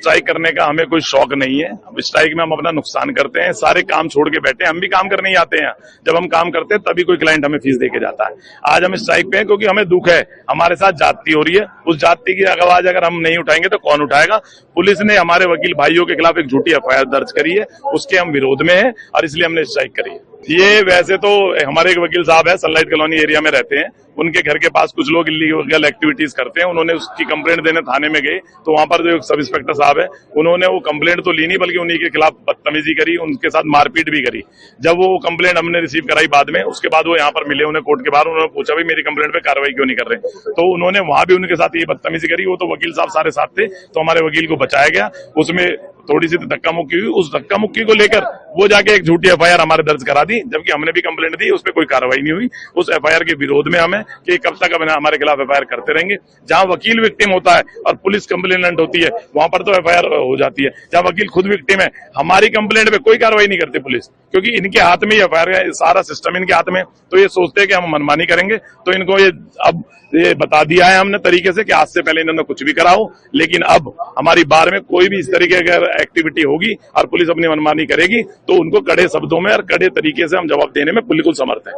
Strike करने का हमें कोई शौक नहीं है। अब स्ट्राइक में हम अपना नुकसान करते हैं, सारे काम छोड़ के बैठे हैं। हम भी काम करने ही आते हैं। जब हम काम करते हैं तभी कोई क्लाइंट हमें फीस देके जाता है। आज हम स्ट्राइक पे हैं क्योंकि हमें दुख है, हमारे साथ जाति हो रही है। उस जाति की आवाज अगर हम नहीं उठाएंगे तो कौन उठाएगा। पुलिस ने हमारे वकील भाइयों के खिलाफ एक झूठी एफआईआर दर्ज करी है, उसके हम विरोध में हैं और इसलिए हमने स्ट्राइक करी है। ये वैसे तो हमारे एक वकील साहब है, सनलाइट कॉलोनी एरिया में रहते हैं। उनके घर के पास कुछ लोग इलीगल एक्टिविटीज करते हैं। उन्होंने उसकी कंप्लेंट देने थाने में गए तो वहां पर जो सब इंस्पेक्टर साहब है उन्होंने वो कंप्लेंट तो ली नहीं, बल्कि उन्हीं के खिलाफ बदतमीजी करी, उनके साथ मारपीट भी करी। जब वो कंप्लेंट हमने रिसीव कराई बाद में, उसके बाद वो यहाँ पर मिले उन्हें कोर्ट के बाहर, उन्होंने पूछा भाई मेरी कंप्लेंट पे कार्रवाई क्यों नहीं कर रहे। तो उन्होंने वहां भी उनके साथ ये बदतमीजी करी। वो तो वकील साहब सारे साथ थे, तो हमारे वकील को बचाया गया। उसमें थोड़ी सी धक्का मुक्की हुई। उस धक्का मुक्की को लेकर वो जाके एक झूठी एफआईआर हमारे दर्ज करा दी, जबकि हमने भी कंप्लेंट दी, उस पर कोई कार्रवाई नहीं हुई। उस एफआईआर के विरोध में हमें कि कब तक हमारे खिलाफ एफआईआर करते रहेंगे। जहां वकील विक्टिम होता है और पुलिस कंप्लेनेंट होती है वहां पर तो एफआईआर हो जाती है। जहां वकील खुद विक्टिम है, हमारी कंप्लेंट पे कोई कार्रवाई नहीं करती पुलिस, क्योंकि इनके हाथ में एफआईआर है, सारा सिस्टम इनके हाथ में। तो ये सोचते हैं कि हम मनमानी करेंगे, तो इनको ये अब ये बता दिया है हमने तरीके से कि आज से पहले इन्होंने कुछ भी कराओ, लेकिन अब हमारी बार में कोई भी इस तरीके की अगर एक्टिविटी होगी और पुलिस अपनी मनमानी करेगी तो उनको कड़े शब्दों में और कड़े तरीके से हम जवाब देने में बिल्कुल समर्थ हैं।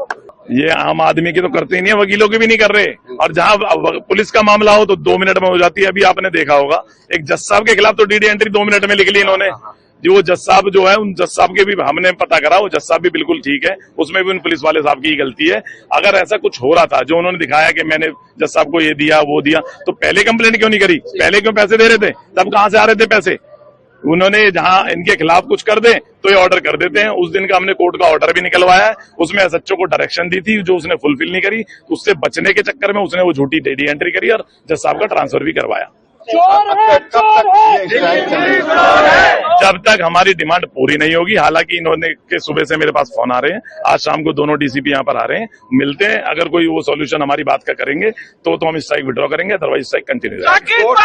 ये आम आदमी की तो करते ही नहीं है, वकीलों के भी नहीं कर रहे। और जहां पुलिस का मामला हो तो 2 मिनट में हो जाती है। अभी आपने देखा होगा एक जज साहब के खिलाफ तो डीडी एंट्री 2 मिनट में लिख ली इन्होंने। जो वो जज साहब जो है, उन जज साहब के भी हमने पता करा, वो जज साहब भी बिल्कुल ठीक है, उसमें भी उन पुलिस वाले साहब की ही गलती है। अगर ऐसा कुछ हो रहा था जो उन्होंने दिखाया कि मैंने जज साहब को ये दिया वो दिया, तो पहले कंप्लेंट क्यों नहीं करी? पहले क्यों पैसे दे रहे थे? तब कहां से आ रहे थे पैसे? उन्होंने जहां इनके खिलाफ कुछ कर दे तो ये ऑर्डर कर देते हैं। उस दिन का हमने कोर्ट का ऑर्डर भी निकलवाया है, उसमें एसएचओ को डायरेक्शन दी थी जो उसने फुलफिल नहीं करी। उससे बचने के चक्कर में उसने वो झूठी डीडी एंट्री करी और जज साहब का ट्रांसफर भी करवाया। चोर है, चोर है। जब तक हमारी डिमांड पूरी नहीं होगी, हालांकि इन्होंने के सुबह से मेरे पास फोन आ रहे हैं, आज शाम को दोनों डीसीपी यहाँ पर आ रहे हैं, मिलते हैं। अगर कोई वो सॉल्यूशन हमारी बात का करेंगे तो हम स्ट्राइक विड्रॉ करेंगे, अदरवाइज स्ट्राइक कंटिन्यू रहेगी। कोर्ट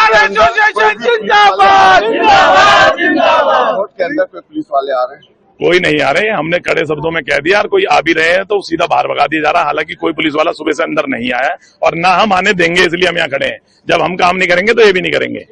के अंदर कोई पुलिस वाले आ रहे हैं? कोई नहीं आ रहे हैं, हमने कड़े शब्दों में कह दिया। और कोई आ भी रहे हैं तो सीधा बाहर भगा दिया जा रहा है। हालांकि कोई पुलिस वाला सुबह से अंदर नहीं आया और ना हम आने देंगे, इसलिए हम यहाँ खड़े हैं। जब हम काम नहीं करेंगे तो ये भी नहीं करेंगे।